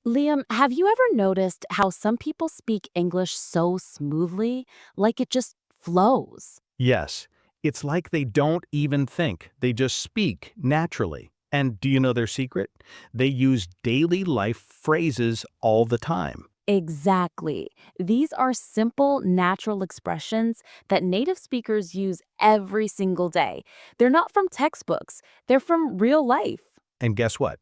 Liam, have you ever noticed how some people speak English so smoothly, like it just flows? Yes, it's like they don't even think, they just speak naturally. And do you know their secret? They use daily life phrases all the time. Exactly. These are simple, natural expressions that native speakers use every single day. They're not from textbooks, they're from real life. And guess what?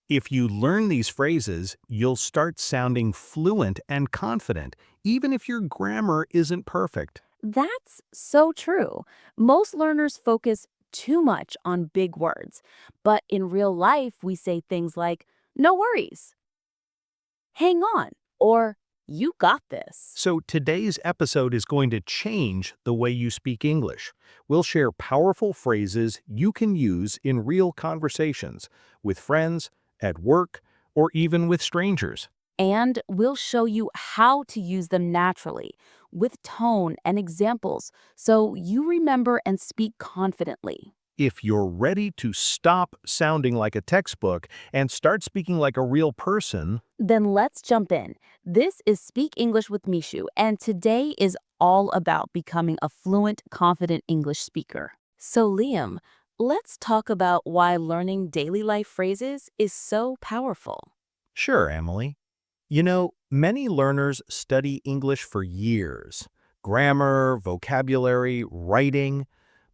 If you learn these phrases, you'll start sounding fluent and confident, even if your grammar isn't perfect. That's so true. Most learners focus too much on big words, but in real life, we say things like, no worries, hang on, or you got this. So today's episode is going to change the way you speak English. We'll share powerful phrases you can use in real conversations with friends, at work, or even with strangers. And we'll show you how to use them naturally, with tone and examples, so you remember and speak confidently. If you're ready to stop sounding like a textbook and start speaking like a real person, Then let's jump in. This is Speak English with Mishu, and today is all about becoming a fluent, confident English speaker. So, Liam, let's talk about why learning daily life phrases is so powerful. sure, Emily. You know, many learners study English for years. Grammar, vocabulary, writing.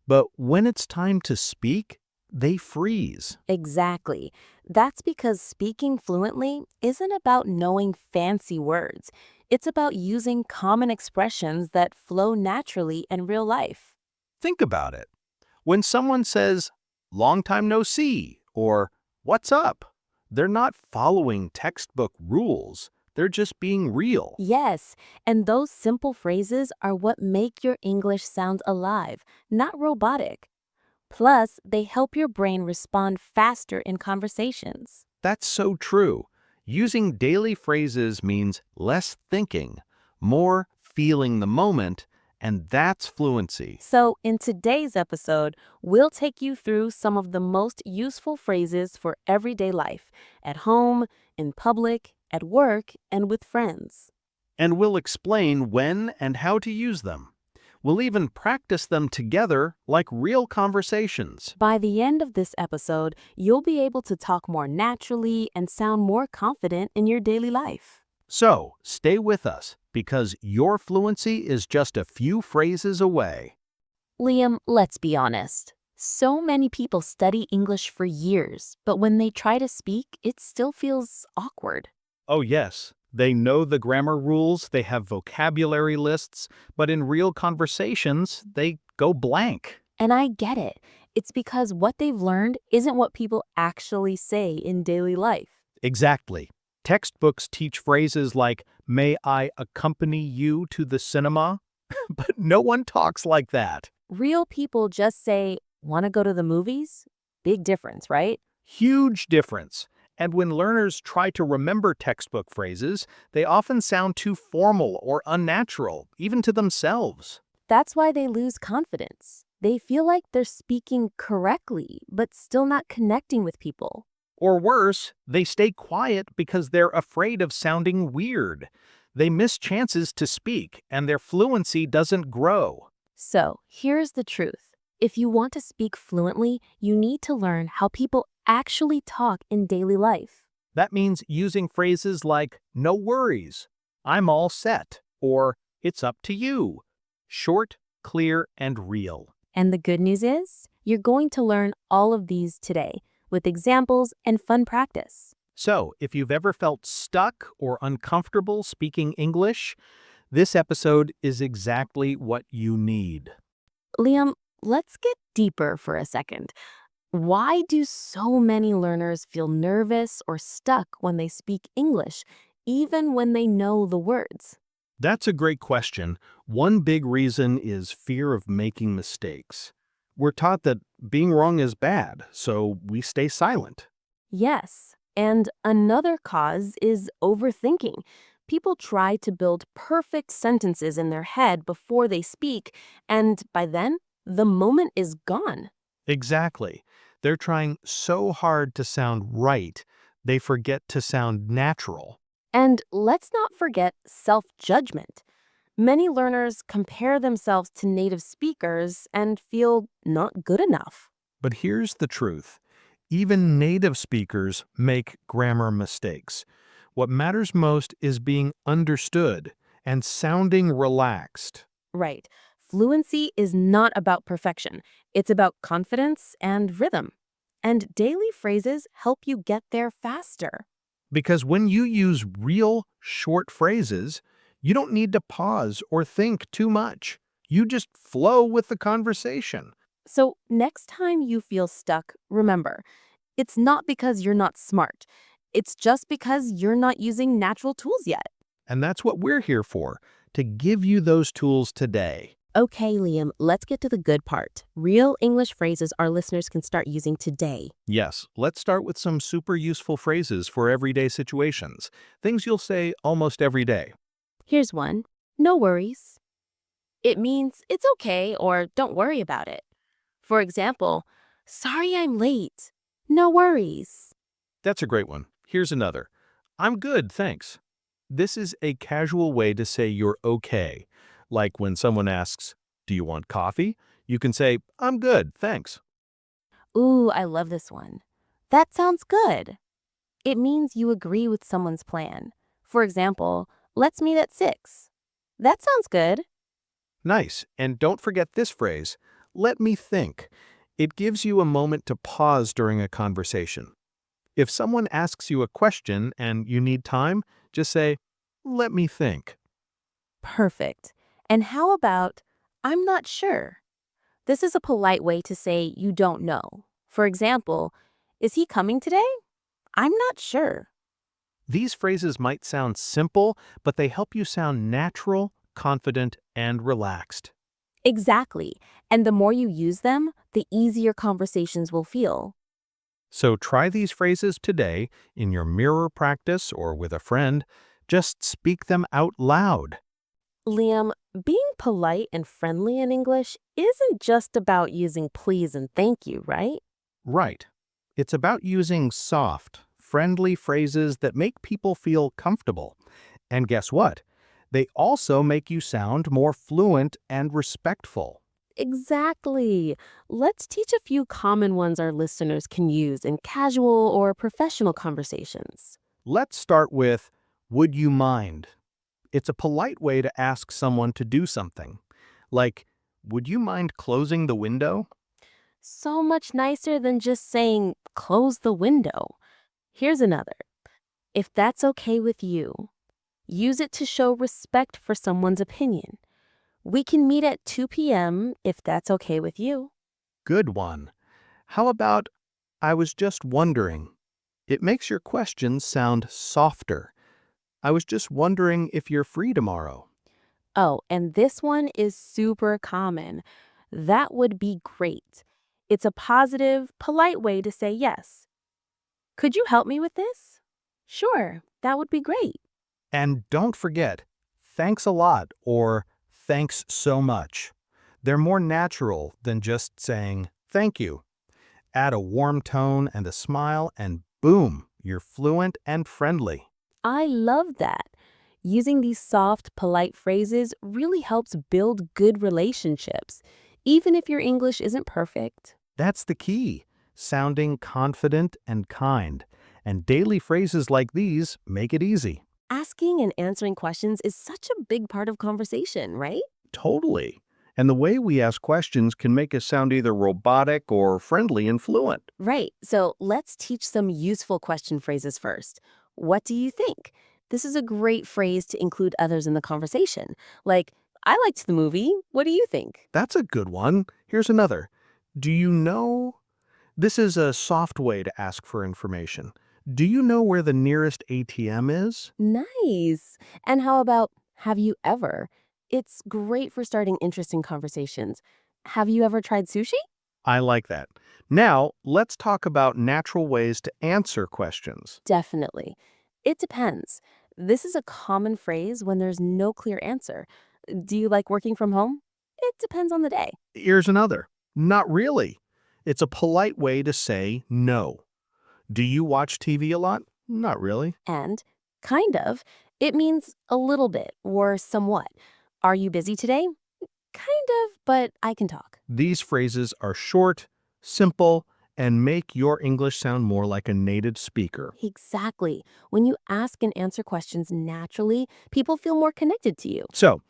But when it's time to speak, they freeze. Exactly. That's because speaking fluently isn't about knowing fancy words. It's about using common expressions that flow naturally in real life. Think about it. When someone says, long time no see, or what's up, they're not following textbook rules. They're just being real. Yes, and those simple phrases are what make your English sound alive, not robotic. Plus, they help your brain respond faster in conversations. That's so true. Using daily phrases means less thinking, more feeling the moment, and that's fluency. So, in today's episode, we'll take you through some of the most useful phrases for everyday life at home, in public, at work, and with friends. And we'll explain when and how to use them. We'll even practice them together like real conversations. By the end of this episode, you'll be able to talk more naturally and sound more confident in your daily life. So, stay with us because your fluency is just a few phrases away. Liam, let's be honest. So many people study English for years, but when they try to speak, it still feels awkward. Oh, yes, they know the grammar rules, they have vocabulary lists, but in real conversations, they go blank. And I get it. It's because what they've learned isn't what people actually say in daily life. Exactly. Textbooks teach phrases like, may I accompany you to the cinema? But no one talks like that. Real people just say, want to go to the movies? Big difference, right? Huge difference. And when learners try to remember textbook phrases, they often sound too formal or unnatural, even to themselves. That's why they lose confidence. They feel like they're speaking correctly, but still not connecting with people. Or worse, they stay quiet because they're afraid of sounding weird. They miss chances to speak, and their fluency doesn't grow. So, here's the truth. If you want to speak fluently, you need to learn how people actually talk in daily life. That means using phrases like, no worries, I'm all set, or it's up to you. Short, clear, and real. And the good news is, you're going to learn all of these today with examples and fun practice. So, if you've ever felt stuck or uncomfortable speaking English, this episode is exactly what you need. Liam, let's get deeper for a second. Why do so many learners feel nervous or stuck when they speak English, even when they know the words? That's a great question. One big reason is fear of making mistakes. We're taught that being wrong is bad, so we stay silent. Yes, and another cause is overthinking. People try to build perfect sentences in their head before they speak, and by then, the moment is gone. Exactly. They're trying so hard to sound right, They forget to sound natural. And let's not forget self-judgment. Many learners compare themselves to native speakers and feel not good enough. But here's the truth. Even native speakers make grammar mistakes. What matters most is being understood and sounding relaxed. Right. Fluency is not about perfection. It's about confidence and rhythm. And daily phrases help you get there faster. Because when you use real, short phrases, you don't need to pause or think too much. You just flow with the conversation. So, next time you feel stuck, remember, it's not because you're not smart. It's just because you're not using natural tools yet. And that's what we're here for, to give you those tools today. Okay, Liam, let's get to the good part. Real English phrases our listeners can start using today. Yes, let's start with some super useful phrases for everyday situations. Things you'll say almost every day. Here's one: no worries. It means it's okay or don't worry about it. For example, sorry I'm late. No worries. That's a great one. Here's another. I'm good, thanks. This is a casual way to say you're okay. Like when someone asks, do you want coffee? You can say, I'm good, thanks. Ooh, I love this one. That sounds good. It means you agree with someone's plan. For example, let's meet at 6. That sounds good. Nice. And don't forget this phrase, let me think. It gives you a moment to pause during a conversation. If someone asks you a question and you need time, just say, let me think. Perfect. And how about, I'm not sure? This is a polite way to say you don't know. For example, is he coming today? I'm not sure. These phrases might sound simple, but they help you sound natural, confident, and relaxed. Exactly. And the more you use them, the easier conversations will feel. So try these phrases today in your mirror practice or with a friend. Just speak them out loud. Liam, being polite and friendly in English isn't just about using please and thank you, right? Right. It's about using soft, friendly phrases that make people feel comfortable. And guess what? They also make you sound more fluent and respectful. Exactly. Let's teach a few common ones our listeners can use in casual or professional conversations. Let's start with, would you mind? It's a polite way to ask someone to do something. Like, would you mind closing the window? So much nicer than just saying, close the window. Here's another. If that's okay with you, use it to show respect for someone's opinion. We can meet at 2 p.m. if that's okay with you. Good one. How about, I was just wondering? It makes your questions sound softer. I was just wondering if you're free tomorrow. Oh, and this one is super common. That would be great. It's a positive, polite way to say yes. Could you help me with this? Sure, that would be great. And don't forget, thanks a lot or thanks so much. They're more natural than just saying thank you. Add a warm tone and a smile, and boom, you're fluent and friendly. I love that. Using these soft, polite phrases really helps build good relationships, even if your English isn't perfect. That's the key, sounding confident and kind. And daily phrases like these make it easy. Asking and answering questions is such a big part of conversation, right? Totally. And the way we ask questions can make us sound either robotic or friendly and fluent. Right. So let's teach some useful question phrases first. What do you think? This is a great phrase to include others in the conversation. Like, I liked the movie. What do you think? That's a good one. Here's another. Do you know? This is a soft way to ask for information. Do you know where the nearest ATM is? Nice. And how about have you ever? It's great for starting interesting conversations. Have you ever tried sushi? I like that. Now, let's talk about natural ways to answer questions. Definitely. It depends. This is a common phrase when there's no clear answer. Do you like working from home? It depends on the day. Here's another. Not really. It's a polite way to say no. Do you watch TV a lot? Not really. And kind of, it means a little bit or somewhat. Are you busy today? Kind of, but I can talk. These phrases are short, simple, and make your English sound more like a native speaker. Exactly. When you ask and answer questions naturally, people feel more connected to you. So,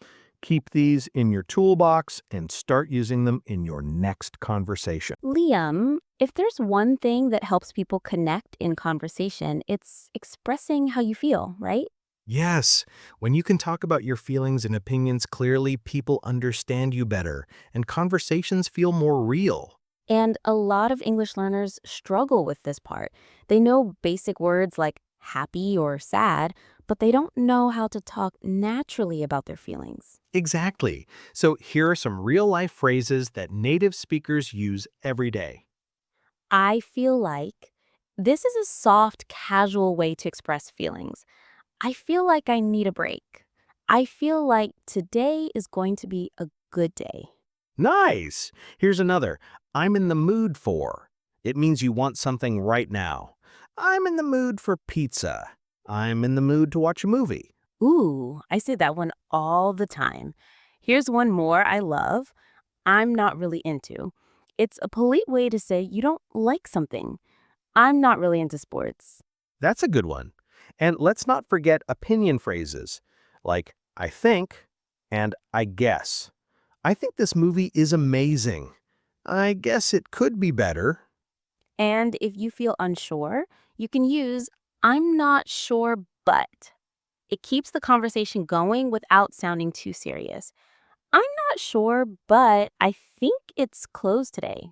keep these in your toolbox and start using them in your next conversation. Liam, if there's one thing that helps people connect in conversation, it's expressing how you feel, right? Yes, when you can talk about your feelings and opinions clearly, people understand you better, and conversations feel more real. And a lot of English learners struggle with this part. They know basic words like happy or sad, but they don't know how to talk naturally about their feelings. Exactly. So here are some real-life phrases that native speakers use every day. I feel like this is a soft, casual way to express feelings. I feel like I need a break. I feel like today is going to be a good day. Nice! Here's another. I'm in the mood for. It means you want something right now. I'm in the mood for pizza. I'm in the mood to watch a movie. Ooh, I say that one all the time. Here's one more I love. I'm not really into. It's a polite way to say you don't like something. I'm not really into sports. That's a good one. And let's not forget opinion phrases like I think and I guess. I think this movie is amazing. I guess it could be better. And if you feel unsure, you can use I'm not sure, but. It keeps the conversation going without sounding too serious. I'm not sure, but I think it's closed today.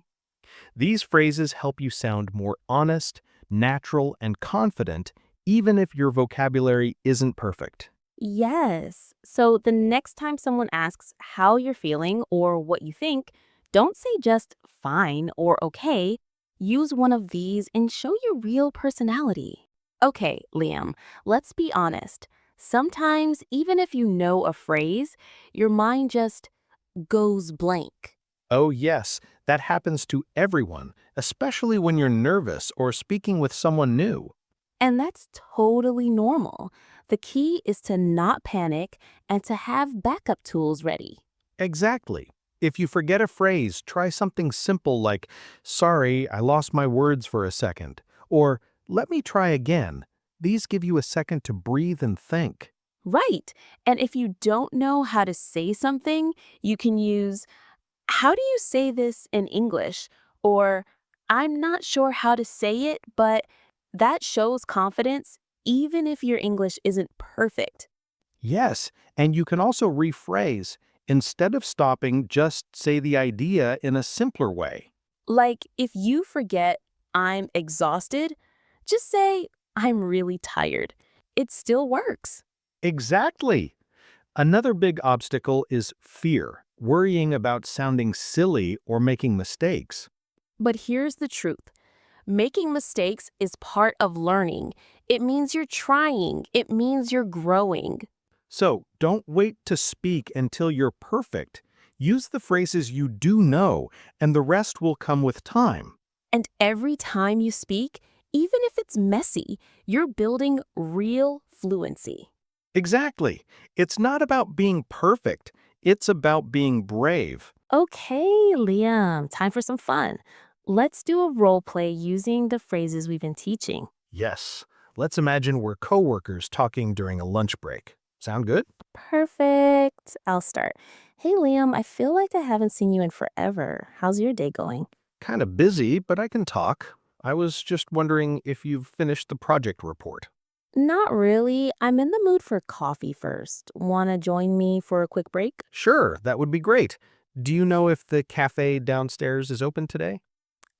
These phrases help you sound more honest, natural, and confident, even if your vocabulary isn't perfect. Yes. So the next time someone asks how you're feeling or what you think, don't say just fine or okay. Use one of these and show your real personality. Okay, Liam, let's be honest. Sometimes, even if you know a phrase, your mind just goes blank. Oh, yes, that happens to everyone, especially when you're nervous or speaking with someone new. And that's totally normal. The key is to not panic and to have backup tools ready. Exactly. If you forget a phrase, try something simple like, sorry, I lost my words for a second, or let me try again. These give you a second to breathe and think. Right. And if you don't know how to say something, you can use, how do you say this in English? Or, I'm not sure how to say it, but that shows confidence even if your English isn't perfect. Yes, and you can also rephrase. Instead of stopping, just say the idea in a simpler way. Like, if you forget, I'm exhausted, just say, I'm really tired. It still works. Exactly. Another big obstacle is fear, worrying about sounding silly or making mistakes. But here's the truth. Making mistakes is part of learning. It means you're trying. It means you're growing. So don't wait to speak until you're perfect. Use the phrases you do know, and the rest will come with time. And every time you speak, even if it's messy, you're building real fluency. Exactly. It's not about being perfect, it's about being brave. Okay, Liam, time for some fun. Let's do a role play using the phrases we've been teaching. Yes. Let's imagine we're coworkers talking during a lunch break. Sound good? Perfect. I'll start. Hey, Liam, I feel like I haven't seen you in forever. How's your day going? Kind of busy, but I can talk. I was just wondering if you've finished the project report. Not really. I'm in the mood for coffee first. Wanna join me for a quick break? Sure, that would be great. Do you know if the cafe downstairs is open today?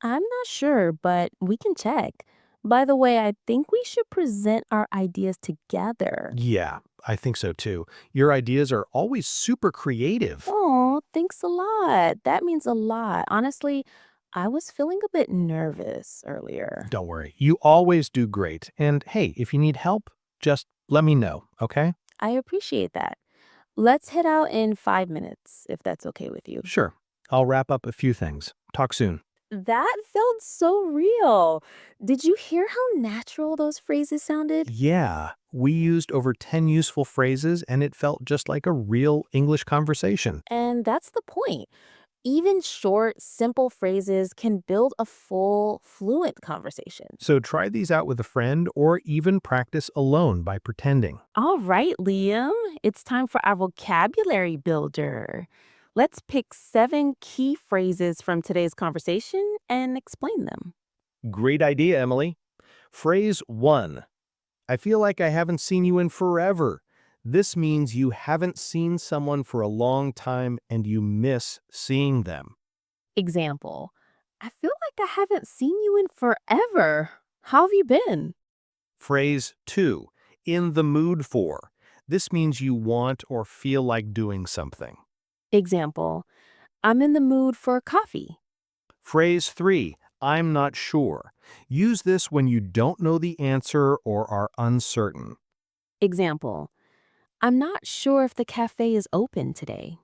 I'm not sure, but we can check. By the way, I think we should present our ideas together. Yeah, I think so too. Your ideas are always super creative. Oh, thanks a lot. That means a lot. Honestly, I was feeling a bit nervous earlier. Don't worry, you always do great. And hey, if you need help, just let me know, okay? I appreciate that. Let's head out in 5 minutes, if that's okay with you. Sure. I'll wrap up a few things. Talk soon. That felt so real. Did you hear how natural those phrases sounded? Yeah, we used over 10 useful phrases and it felt just like a real English conversation. And that's the point. Even short, simple phrases can build a full, fluent conversation. So try these out with a friend or even practice alone by pretending. All right, Liam, it's time for our vocabulary builder. Let's pick 7 key phrases from today's conversation and explain them. Great idea, Emily. Phrase 1. I feel like I haven't seen you in forever. This means you haven't seen someone for a long time and you miss seeing them. Example: I feel like I haven't seen you in forever. How have you been? Phrase 2. In the mood for. This means you want or feel like doing something. Example: I'm in the mood for coffee. Phrase 3. I'm not sure. Use this when you don't know the answer or are uncertain. Example: I'm not sure if the cafe is open today.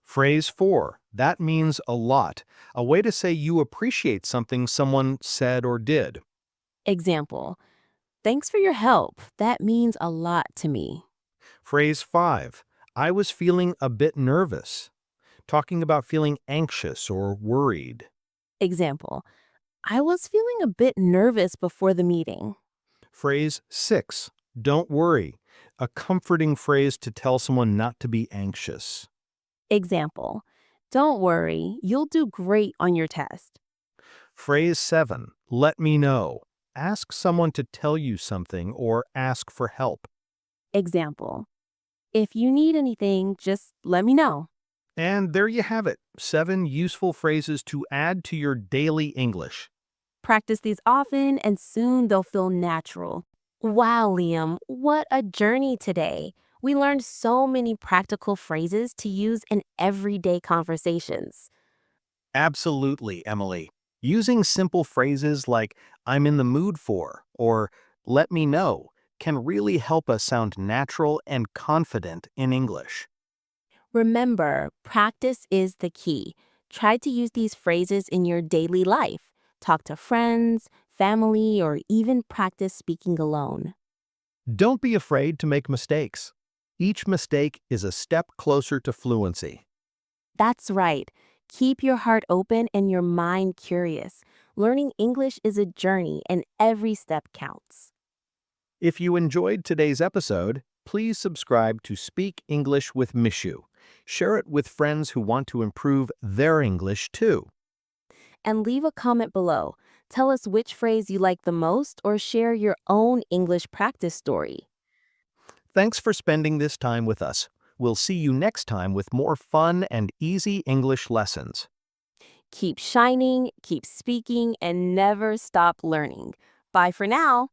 Phrase 4. That means a lot. A way to say you appreciate something someone said or did. Example: Thanks for your help. That means a lot to me. Phrase 5. I was feeling a bit nervous. Talking about feeling anxious or worried. Example: I was feeling a bit nervous before the meeting. Phrase 6. Don't worry. A comforting phrase to tell someone not to be anxious. Example: Don't worry, you'll do great on your test. Phrase 7. Let me know. Ask someone to tell you something or ask for help. Example: If you need anything, just let me know. And there you have it. 7 useful phrases to add to your daily English. Practice these often, and soon they'll feel natural. Wow, Liam, what a journey today. We learned so many practical phrases to use in everyday conversations. Absolutely, Emily. Using simple phrases like I'm in the mood for or let me know can really help us sound natural and confident in English. Remember, practice is the key. Try to use these phrases in your daily life. Talk to friends, family, or even practice speaking alone. Don't be afraid to make mistakes. Each mistake is a step closer to fluency. That's right. Keep your heart open and your mind curious. Learning English is a journey, and every step counts. If you enjoyed today's episode, please subscribe to Speak English with Mishu. Share it with friends who want to improve their English too. And leave a comment below. Tell us which phrase you like the most or share your own English practice story. Thanks for spending this time with us. We'll see you next time with more fun and easy English lessons. Keep shining, keep speaking, and never stop learning. Bye for now.